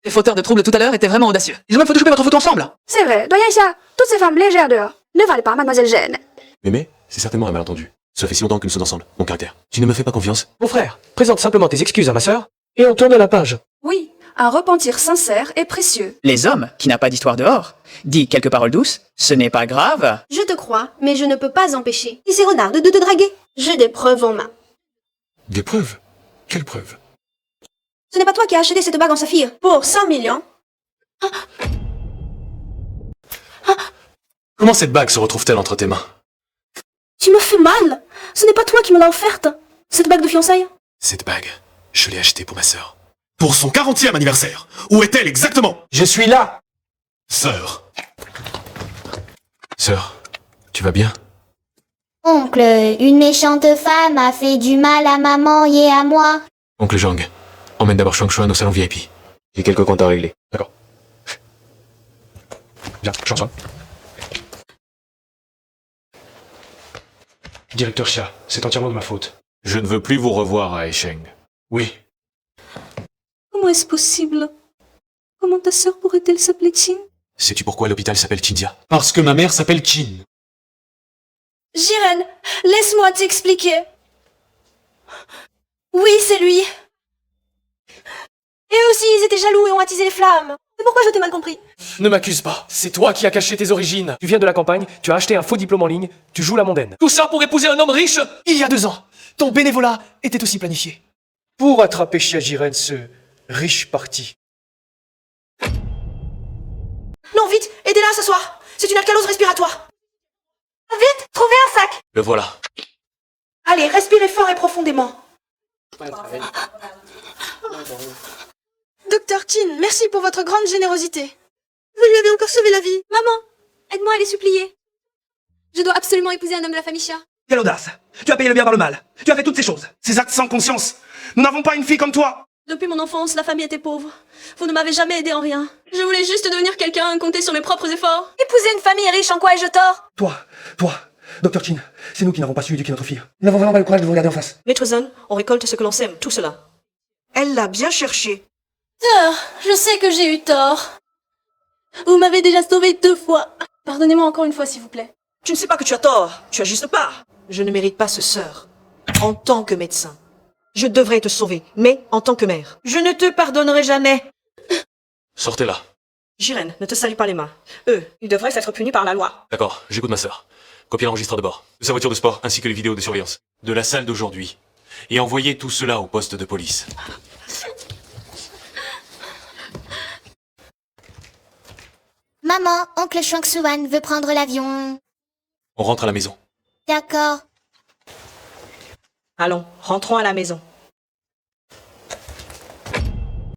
S13: Les fauteurs de troubles tout à l'heure étaient vraiment audacieux. Ils ont même photoshopé votre photo ensemble.
S10: C'est vrai, doyen Xia, toutes ces femmes légères dehors ne valent pas Mademoiselle Gêne.
S3: Mémé, c'est certainement un malentendu. Ça fait si longtemps que nous sommes ensemble, mon caractère. Tu ne me fais pas confiance?
S8: Mon frère, présente simplement tes excuses à ma sœur et on tourne la page.
S14: Oui, un repentir sincère est précieux.
S13: Les hommes, qui n'a pas d'histoire dehors, dit quelques paroles douces, ce n'est pas grave.
S1: Je te crois, mais je ne peux pas empêcher ces renards de te draguer. J'ai des preuves en main.
S3: Des preuves? Quelles preuves?
S1: Ce n'est pas toi qui as acheté cette bague en saphir pour 100 millions.
S3: Comment cette bague se retrouve-t-elle entre tes mains?
S12: Tu me fais mal. Ce n'est pas toi qui me l'as offerte, cette bague de fiançailles.
S3: Cette bague, je l'ai achetée pour ma sœur. Pour son 40e anniversaire. Où est-elle exactement?
S8: Je suis là.
S3: Sœur. Sœur, tu vas bien?
S15: Oncle, une méchante femme a fait du mal à maman et à moi.
S3: Oncle Zhang, emmène d'abord Shuangjuan au salon VIP. J'ai quelques comptes à régler.
S17: D'accord. Viens, Shuangjuan. Directeur Xia, c'est entièrement de ma faute.
S3: Je ne veux plus vous revoir à Haisheng.
S17: Oui.
S12: Comment est-ce possible? Comment ta sœur pourrait-elle s'appeler Qin?
S3: Sais-tu pourquoi l'hôpital s'appelle Qindia?
S16: Parce que ma mère s'appelle Qin.
S12: Jiren, laisse-moi t'expliquer. Oui, c'est lui. Et eux aussi, ils étaient jaloux et ont attisé les flammes. C'est pourquoi je t'ai mal compris.
S8: Ne m'accuse pas, c'est toi qui as caché tes origines. Tu viens de la campagne, tu as acheté un faux diplôme en ligne, tu joues la mondaine. Tout ça pour épouser un homme riche. Il y a 2 ans, ton bénévolat était aussi planifié. Pour attraper Xia Jiren, ce riche parti.
S12: Non, vite, aidez-la à s'asseoir. C'est une alcalose respiratoire. Vite, trouvez un sac.
S3: Le voilà.
S12: Allez, respirez fort et profondément. Docteur Chin, merci pour votre grande générosité. Vous lui avez encore sauvé la vie.
S10: Maman, aide-moi à les supplier. Je dois absolument épouser un homme de la famille Xia.
S11: Quelle audace! Tu as payé le bien par le mal. Tu as fait toutes ces choses. Ces actes sans conscience. Nous n'avons pas une fille comme toi.
S10: Depuis mon enfance, la famille était pauvre. Vous ne m'avez jamais aidé en rien. Je voulais juste devenir quelqu'un, compter sur mes propres efforts.
S7: Épouser une famille riche, en quoi ai-je tort?
S11: Toi, Docteur Chin, c'est nous qui n'avons pas su éduquer notre fille. Nous n'avons vraiment pas le courage de vous regarder en face.
S2: Maître Zan, on récolte ce que l'on sème, tout cela.
S18: Elle l'a bien cherché.
S10: Sœur, je sais que j'ai eu tort. Vous m'avez déjà sauvé 2 fois. Pardonnez-moi encore une fois, s'il vous plaît.
S18: Tu ne sais pas que tu as tort. Tu as juste peur.
S2: Je ne mérite pas ce sœur. En tant que médecin, je devrais te sauver, mais en tant que mère.
S18: Je ne te pardonnerai jamais.
S3: Sortez-la.
S2: Jiren, ne te salue pas les mains. Eux, ils devraient être punis par la loi.
S3: D'accord, j'écoute ma sœur. Copiez l'enregistreur de bord, de sa voiture de sport, ainsi que les vidéos de surveillance. De la salle d'aujourd'hui. Et envoyez tout cela au poste de police.
S15: Maman, oncle Shuang-Suan veut prendre l'avion.
S3: On rentre à la maison.
S15: D'accord.
S2: Allons, rentrons à la maison.